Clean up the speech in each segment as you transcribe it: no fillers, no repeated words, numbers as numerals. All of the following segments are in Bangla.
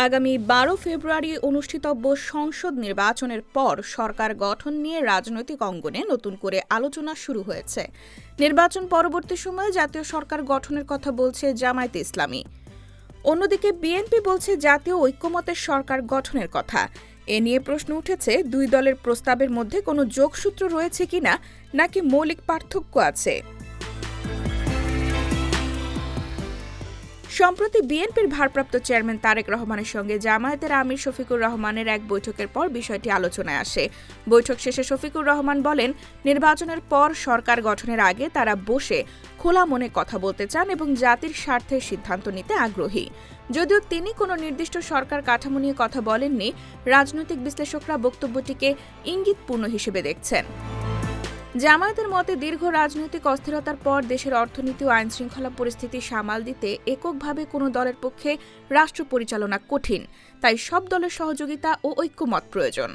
আগামী ১২ ফেব্রুয়ারি অনুষ্ঠিতব্য সংসদ নির্বাচনের পর সরকার গঠন নিয়ে রাজনৈতিক অঙ্গনে নতুন করে আলোচনা শুরু হয়েছে। নির্বাচন পরবর্তী সময়ে জাতীয় সরকার গঠনের কথা বলছে জামায়াতে ইসলামী। অন্যদিকে বিএনপি বলছে জাতীয় ঐক্যমতের সরকার গঠনের কথা। এ নিয়ে প্রশ্ন উঠেছে, দুই দলের প্রস্তাবের মধ্যে কোনো যোগসূত্র রয়েছে কিনা, নাকি মৌলিক পার্থক্য আছে। সম্প্রতি বিএনপির ভারপ্রাপ্ত চেয়ারম্যান তারেক রহমানের সঙ্গে জামায়াতের আমির শফিকুর রহমানের এক বৈঠকের পর বিষয়টি আলোচনায় আসে। বৈঠক শেষে শফিকুর রহমান বলেন, নির্বাচনের পর সরকার গঠনের আগে তারা বসে খোলা মনে কথা বলতে চান এবং জাতির স্বার্থে সিদ্ধান্ত নিতে আগ্রহী। যদিও তিনি কোনো নির্দিষ্ট সরকার কাঠামো নিয়ে কথা বলেননি, রাজনৈতিক বিশ্লেষকরা বক্তব্যটিকে ইঙ্গিতপূর্ণ হিসেবে দেখছেন। জামায়াতের মতে দীর্ঘ রাজনৈতিক অস্থিরতার পর দেশের অর্থনীতি ও আইনশৃঙ্খলা পরিস্থিতি সামাল দিতে এককভাবে কোনো দলের পক্ষে রাষ্ট্র পরিচালনা কঠিন, তাই সব দলের সহযোগিতা ও ঐক্যমত প্রয়োজন।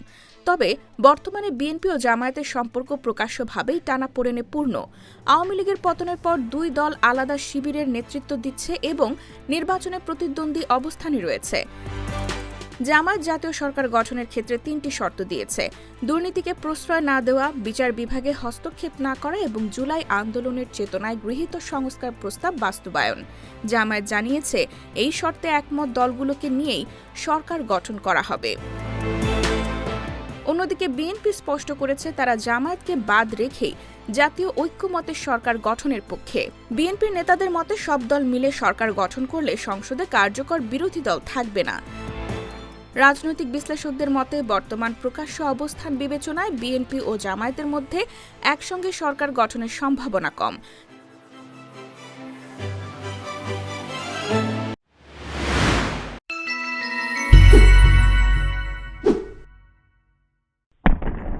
তবে বর্তমানে বিএনপি ও জামায়াতের সম্পর্ক প্রকাশ্যভাবেই টানাপোড়েনে পূর্ণ। আওয়ামী লীগের পতনের পর দুই দল আলাদা শিবিরের নেতৃত্ব দিচ্ছে এবং নির্বাচনে প্রতিদ্বন্দ্বী অবস্থানে রয়েছে। জামায়াত জাতীয় সরকার গঠনের ক্ষেত্রে ৩টি শর্ত দিয়েছে: দুর্নীতিকে প্রশ্রয় না দেওয়া, বিচার বিভাগে হস্তক্ষেপ না করা এবং জুলাই আন্দোলনের চেতনায় গৃহীত সংস্কার প্রস্তাব বাস্তবায়ন। জামায়াত জানিয়েছে, এই শর্তে একমত দলগুলোকে নিয়েই সরকার গঠন করা হবে। অন্যদিকে বিএনপি স্পষ্ট করেছে, তারা জামায়াতকে বাদ রেখেই জাতীয় ঐক্যমতের সরকার গঠনের পক্ষে। বিএনপির নেতাদের মতে সব দল মিলে সরকার গঠন করলে সংসদে কার্যকর বিরোধী দল থাকবে না। রাজনৈতিক বিশ্লেষকদের মতে বর্তমান প্রকাশ্য অবস্থান বিবেচনায় বিএনপি ও জামায়াতের মধ্যে একসঙ্গে সরকার গঠনের সম্ভাবনা কম।